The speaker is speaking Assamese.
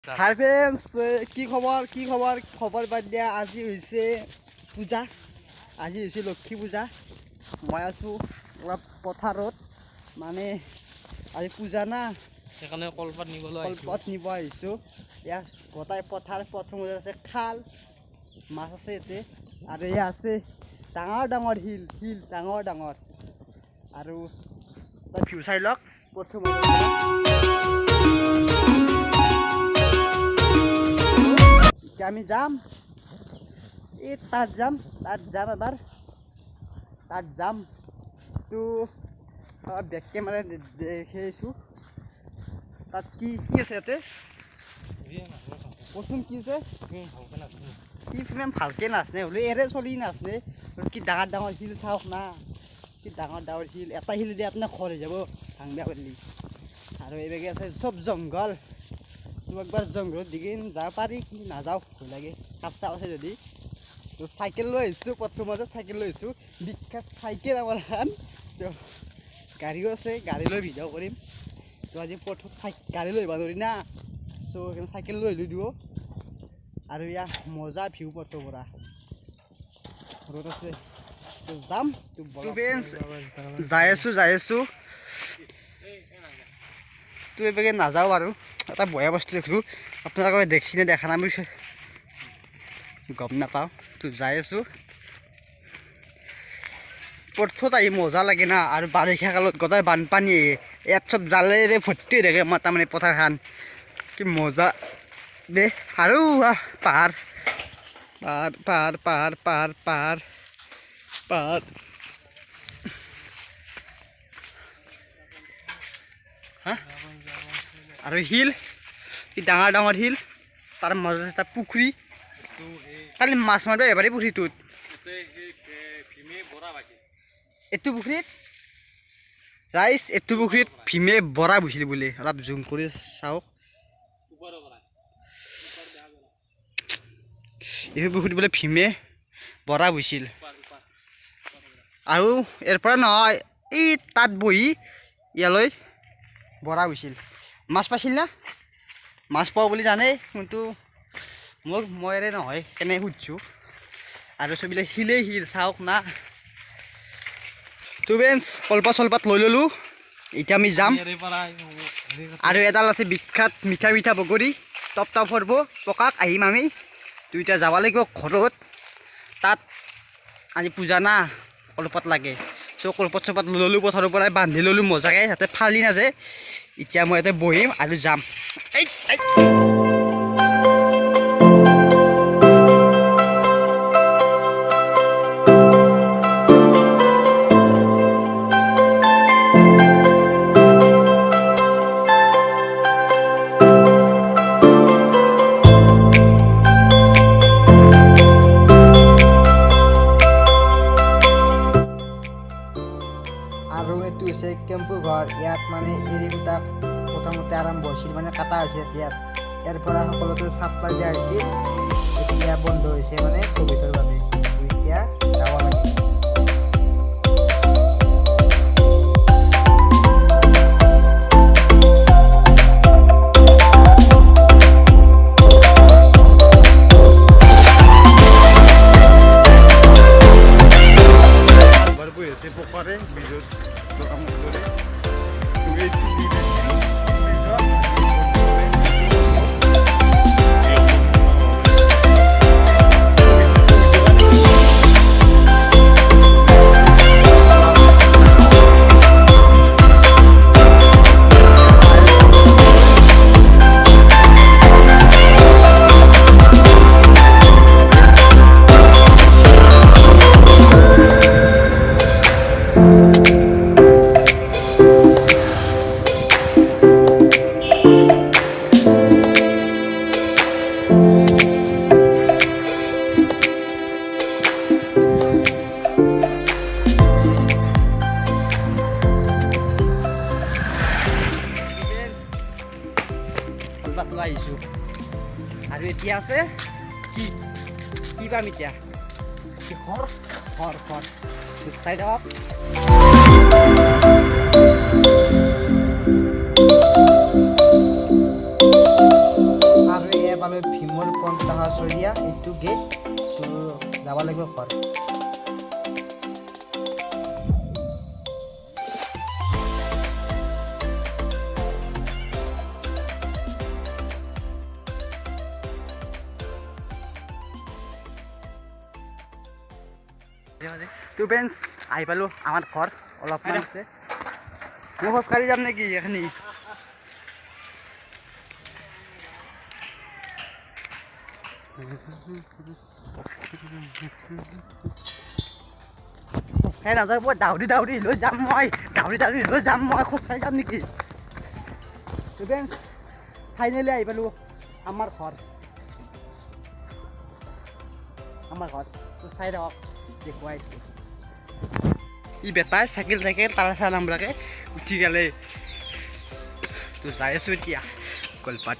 হাই ফ্ৰেণ্ডছ, কি খবৰ বাদ দিয়া। আজি হৈছে পূজা, আজি হৈছে লক্ষী পূজা। মই আছোঁ অলপ পথাৰত, মানে আজি পূজা না, সেইকাৰণে কলপাত নিব আহিছোঁ। ইয়াত গোটাই পথাৰ, প্ৰথমতে আছে খাল, মাছ আছে ইয়াতে, আৰু এয়া আছে ডাঙৰ ডাঙৰ শিল ডাঙৰ। আৰু তাত ভিউ চাই লওক। প্ৰথমতে এতিয়া আমি যাম, তাত যাম এবাৰ, তো বেক কেমেৰা দেখিছোঁ। তাত কি আছে ইয়াতে কচোন, কি আছে? কি ফিল্ম ভালকৈ নাচনে বোলে, এৰে চলি নাচনে। কি ডাঙৰ শিল চাওক না, কি ডাঙৰ শিল। এটা শিল দি আপোনাৰ খৰ হৈ যাব ভাঙবা পাৰিলি। আৰু এইভাগে আছে চব জংঘল। তো একবাৰ জংঘলত দিকে যাব পাৰি, কিন্তু নাযাওঁ, ভয় লাগে। সাপ চাপ আছে যদি। তো চাইকেল লৈ আহিছোঁ, প্ৰথমতে চাইকেল লৈ আহিছোঁ, বিখ্যাত চাইকেল আমাৰ এখন। তো গাড়ীও আছে, গাড়ী লৈ ভিডিঅ' কৰিম। তো আজি প্ৰথম গাড়ী লৈ আহিব নোৱাৰি না, চ' সেইকাৰণে চাইকেল লৈ আহিলোঁ দিব। আৰু ইয়াৰ মজা ভিউ পথৰ পৰা ৰ'দ আছে। তো যাম, যাই আছোঁ। তো এইভাগে নাযাওঁ আৰু এটা বয়া বস্তু দেখিলোঁ, আপোনালোকে দেখছি নে দেখা নাই আমি গম নাপাওঁ। তো যাই আছোঁ, পথত আহি মজা লাগে না। আৰু বাৰিষা কালত গোটেই বানপানী ইয়াত চব জালেৰে ভৰ্তি হৈ থাকে। আমাৰ তাৰমানে পথাৰখন কি মজা বে। আৰু পাহাৰ হা, আৰু শিল, কি ডাঙৰ শিল। তাৰ মাজত এটা পুখুৰী, কালি মাছ মাৰিব এবাৰেই পুখুৰীটোত। এইটো পুখুৰীত ৰাইজ, এইটো পুখুৰীত ভীমে বৰা বৈছিল বোলে। অলপ জুম কৰি চাওক, এইটো পুখুৰীত বোলে ভীমে বৰা বৈছিল। আৰু ইয়াৰ পৰা নহয়, এই তাত বহি ইয়ালৈ বৰা বৈছিল। মাছ পাইছিল না? মাছ পাওঁ বুলি জানেই, কিন্তু মই নহয় কেনে সুধিছোঁ। আৰু চবিলাক শিল চাওক না। তো বেঞ্চ কলপাত লৈ ল'লোঁ, এতিয়া আমি যাম। আৰু এডাল আছে বিখ্যাত মিঠা বগৰী, টপ ফৰব পকাক আহিম আমি। তো এতিয়া যাব লাগিব ঘৰত, তাত আজি পূজা না, কলপাত লাগে। চ' কলপাত লৈ ল'লোঁ, পথাৰৰ পৰাই বান্ধি ল'লোঁ মজাকৈ, যাতে ফালি নাযায়। এতিয়া মই ইয়াতে বহিম আৰু যাম। আৰু এইটো হৈছে কেম্পু ঘৰ। ইয়াত মানে এৰীবিলাক প্ৰথমতে আৰম্ভ হৈছিল, মানে কাটা হৈছে ইয়াৰ পৰা সকলোতে চাপ্লাই দিয়া হৈছিল। এতিয়া বন্ধ হৈছে মানে ক'ভিডৰ বাবে। এতিয়া যাব লাগে। আহিছোঁ আৰু এতিয়া আছে কি পাম এতিয়া? ঘৰ চাই যাওক। আৰু পালোঁ ভীমৰ পন্থা চৰিয়া এইটো গেট তো যাব লাগিব ঘৰ তো ফ্ৰেণ্ডছ আহি পালোঁ আমাৰ ঘৰ অলপমান আছে মই খোজকাঢ়ি যাম নেকি এইখিনি খোজকাঢ়ি নাযাওঁ মই দাউৰি লৈ যাম মই খোজকাঢ়ি যাম নেকি তো ফ্ৰেণ্ডছ ফাইনেলি আহি পালোঁ আমাৰ ঘৰ তো চাই থাকক দেখুৱাইছোঁ ই বেটাই চাইকেল তালা নামবিলাকে উঠি গ'লে তো যাই আছোঁ এতিয়া কলপাত